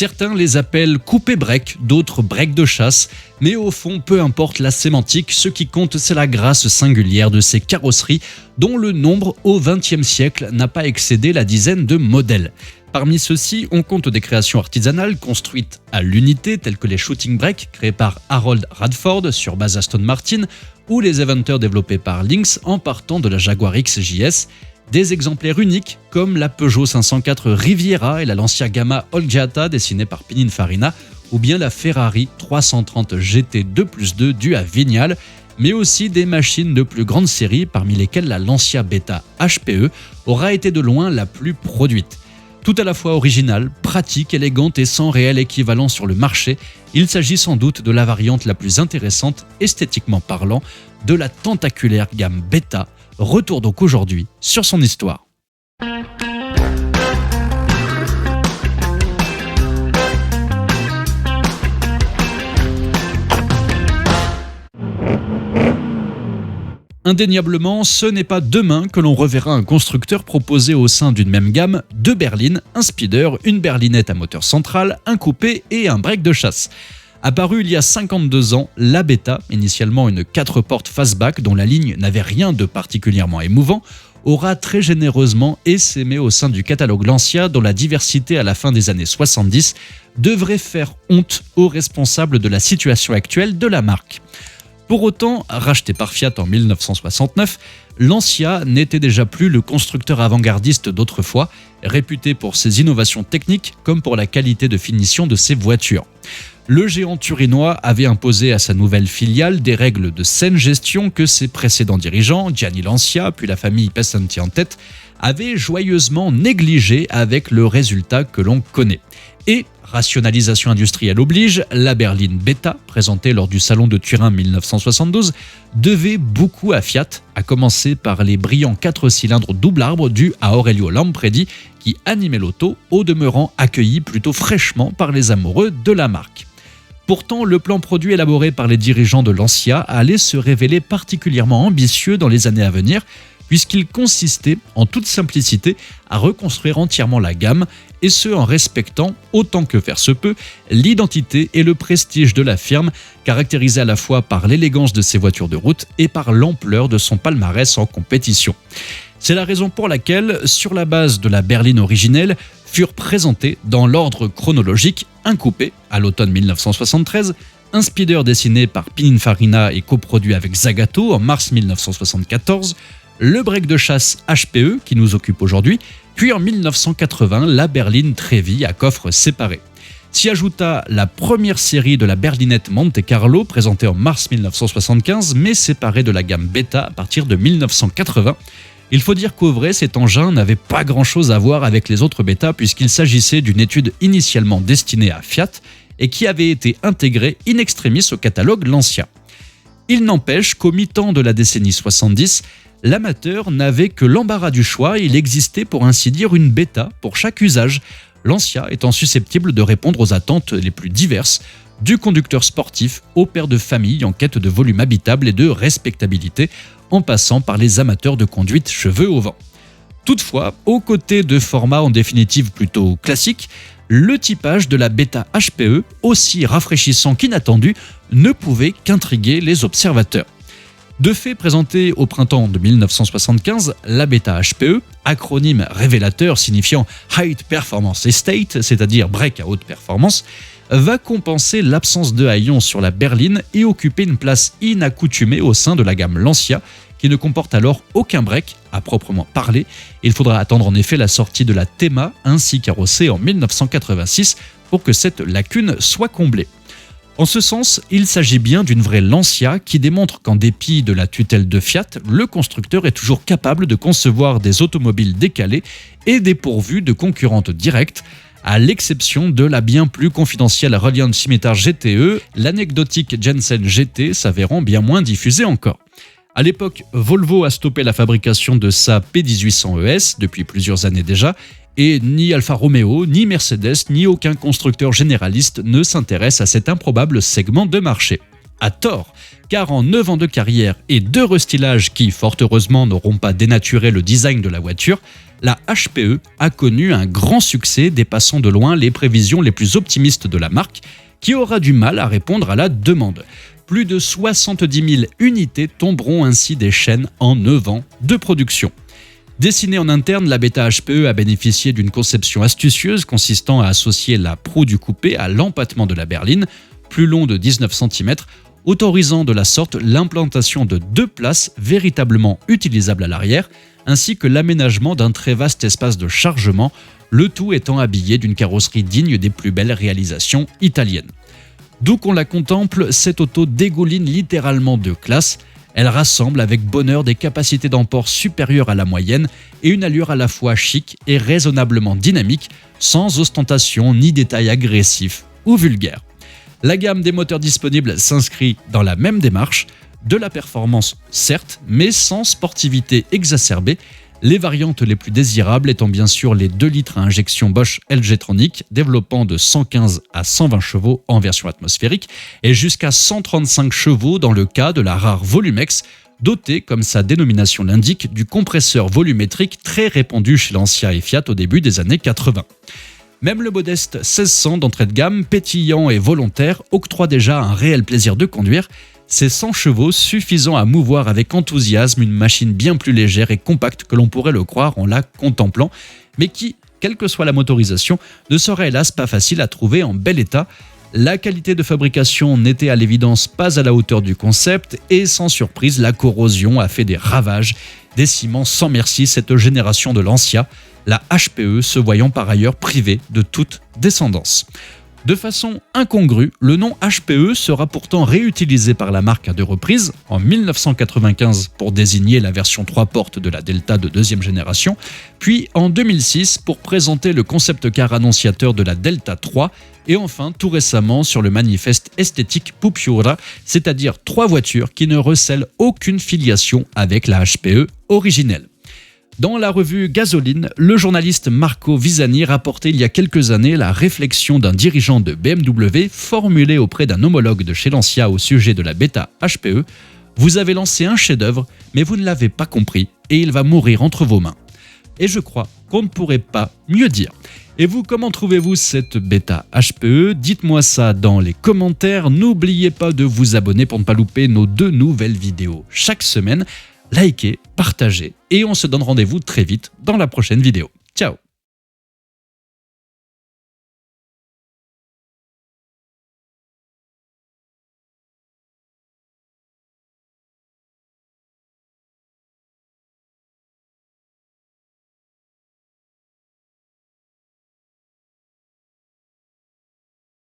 Certains les appellent coupé break, d'autres break de chasse, mais au fond, peu importe la sémantique, ce qui compte, c'est la grâce singulière de ces carrosseries dont le nombre au XXe siècle n'a pas excédé la dizaine de modèles. Parmi ceux-ci, on compte des créations artisanales construites à l'unité, telles que les Shooting Break créés par Harold Radford sur base Aston Martin ou les Eventer développés par Lynx en partant de la Jaguar XJS. Des exemplaires uniques comme la Peugeot 504 Riviera et la Lancia Gamma Olgiata dessinée par Pininfarina ou bien la Ferrari 330 GT 2+2 due à Vignale, mais aussi des machines de plus grande série parmi lesquelles la Lancia Beta HPE aura été de loin la plus produite. Tout à la fois originale, pratique, élégante et sans réel équivalent sur le marché, il s'agit sans doute de la variante la plus intéressante, esthétiquement parlant, de la tentaculaire gamme Beta. Retour donc aujourd'hui sur son histoire. Indéniablement, ce n'est pas demain que l'on reverra un constructeur proposer au sein d'une même gamme deux berlines, un speeder, une berlinette à moteur central, un coupé et un break de chasse. Apparue il y a 52 ans, la Beta, initialement une 4 portes fastback dont la ligne n'avait rien de particulièrement émouvant, aura très généreusement essaimé au sein du catalogue Lancia dont la diversité à la fin des années 70 devrait faire honte aux responsables de la situation actuelle de la marque. Pour autant, racheté par Fiat en 1969, Lancia n'était déjà plus le constructeur avant-gardiste d'autrefois, réputé pour ses innovations techniques comme pour la qualité de finition de ses voitures. Le géant turinois avait imposé à sa nouvelle filiale des règles de saine gestion que ses précédents dirigeants, Gianni Lancia puis la famille Pessanti en tête, avaient joyeusement négligé avec le résultat que l'on connaît. Et, rationalisation industrielle oblige, la berline Beta, présentée lors du salon de Turin 1972, devait beaucoup à Fiat, à commencer par les brillants 4 cylindres double arbre dus à Aurelio Lampredi qui animait l'auto, au demeurant accueilli plutôt fraîchement par les amoureux de la marque. Pourtant, le plan produit élaboré par les dirigeants de Lancia allait se révéler particulièrement ambitieux dans les années à venir, puisqu'il consistait, en toute simplicité, à reconstruire entièrement la gamme, et ce en respectant, autant que faire se peut, l'identité et le prestige de la firme, caractérisée à la fois par l'élégance de ses voitures de route et par l'ampleur de son palmarès en compétition. C'est la raison pour laquelle, sur la base de la berline originelle, furent présentés dans l'ordre chronologique un coupé à l'automne 1973, un speeder dessiné par Pininfarina et coproduit avec Zagato en mars 1974, le break de chasse HPE qui nous occupe aujourd'hui, puis en 1980 la berline Trevi à coffre séparé. S'y ajouta la première série de la berlinette Monte Carlo présentée en mars 1975 mais séparée de la gamme Beta à partir de 1980. Il faut dire qu'au vrai, cet engin n'avait pas grand-chose à voir avec les autres Beta puisqu'il s'agissait d'une étude initialement destinée à Fiat et qui avait été intégrée in extremis au catalogue Lancia. Il n'empêche qu'au mi-temps de la décennie 70, l'amateur n'avait que l'embarras du choix et il existait pour ainsi dire une Beta pour chaque usage, Lancia étant susceptible de répondre aux attentes les plus diverses, du conducteur sportif au père de famille en quête de volume habitable et de respectabilité, en passant par les amateurs de conduite cheveux au vent. Toutefois, aux côtés de formats en définitive plutôt classiques, le typage de la Beta HPE, aussi rafraîchissant qu'inattendu, ne pouvait qu'intriguer les observateurs. De fait, présentée au printemps de 1975, la Beta HPE, acronyme révélateur signifiant High Performance Estate, c'est-à-dire break à haute performance, va compenser l'absence de haillons sur la berline et occuper une place inaccoutumée au sein de la gamme Lancia, qui ne comporte alors aucun break à proprement parler. Il faudra attendre en effet la sortie de la Thema, ainsi carrossée en 1986, pour que cette lacune soit comblée. En ce sens, il s'agit bien d'une vraie Lancia qui démontre qu'en dépit de la tutelle de Fiat, le constructeur est toujours capable de concevoir des automobiles décalées et dépourvues de concurrentes directes, à l'exception de la bien plus confidentielle Reliant Scimitar GTE, l'anecdotique Jensen GT s'avérant bien moins diffusée encore. À l'époque, Volvo a stoppé la fabrication de sa P1800 ES depuis plusieurs années déjà, et ni Alfa Romeo, ni Mercedes, ni aucun constructeur généraliste ne s'intéresse à cet improbable segment de marché. À tort, car en 9 ans de carrière et 2 restylages qui, fort heureusement, n'auront pas dénaturé le design de la voiture, la HPE a connu un grand succès dépassant de loin les prévisions les plus optimistes de la marque, qui aura du mal à répondre à la demande. Plus de 70 000 unités tomberont ainsi des chaînes en 9 ans de production. Dessinée en interne, la Beta HPE a bénéficié d'une conception astucieuse consistant à associer la proue du coupé à l'empattement de la berline, plus long de 19 cm, autorisant de la sorte l'implantation de 2 places véritablement utilisables à l'arrière, ainsi que l'aménagement d'un très vaste espace de chargement, le tout étant habillé d'une carrosserie digne des plus belles réalisations italiennes. D'où qu'on la contemple, cette auto dégouline littéralement de classe. Elle rassemble avec bonheur des capacités d'emport supérieures à la moyenne et une allure à la fois chic et raisonnablement dynamique, sans ostentation ni détails agressifs ou vulgaires. La gamme des moteurs disponibles s'inscrit dans la même démarche, de la performance certes, mais sans sportivité exacerbée, les variantes les plus désirables étant bien sûr les 2 litres à injection Bosch LG-Tronic, développant de 115 à 120 chevaux en version atmosphérique et jusqu'à 135 chevaux dans le cas de la rare Volumex, dotée, comme sa dénomination l'indique, du compresseur volumétrique très répandu chez Lancia et Fiat au début des années 80. Même le modeste 1600 d'entrée de gamme, pétillant et volontaire, octroie déjà un réel plaisir de conduire, ses 100 chevaux suffisant à mouvoir avec enthousiasme une machine bien plus légère et compacte que l'on pourrait le croire en la contemplant, mais qui, quelle que soit la motorisation, ne serait hélas pas facile à trouver en bel état. La qualité de fabrication n'était à l'évidence pas à la hauteur du concept et sans surprise, la corrosion a fait des ravages, décimant sans merci cette génération de Lancia, la HPE se voyant par ailleurs privée de toute descendance. De façon incongrue, le nom HPE sera pourtant réutilisé par la marque à 2 reprises, en 1995 pour désigner la version 3 portes de la Delta de 2e génération, puis en 2006 pour présenter le concept car annonciateur de la Delta 3, et enfin tout récemment sur le manifeste esthétique Pupiura, c'est-à-dire 3 voitures qui ne recèlent aucune filiation avec la HPE originelle. Dans la revue Gasoline, le journaliste Marco Visani rapportait il y a quelques années la réflexion d'un dirigeant de BMW formulée auprès d'un homologue de chez Lancia au sujet de la Beta HPE. « Vous avez lancé un chef-d'œuvre, mais vous ne l'avez pas compris et il va mourir entre vos mains. » Et je crois qu'on ne pourrait pas mieux dire. Et vous, comment trouvez-vous cette Beta HPE? Dites-moi ça dans les commentaires. N'oubliez pas de vous abonner pour ne pas louper nos 2 nouvelles vidéos chaque semaine. Likez, partagez et on se donne rendez-vous très vite dans la prochaine vidéo. Ciao!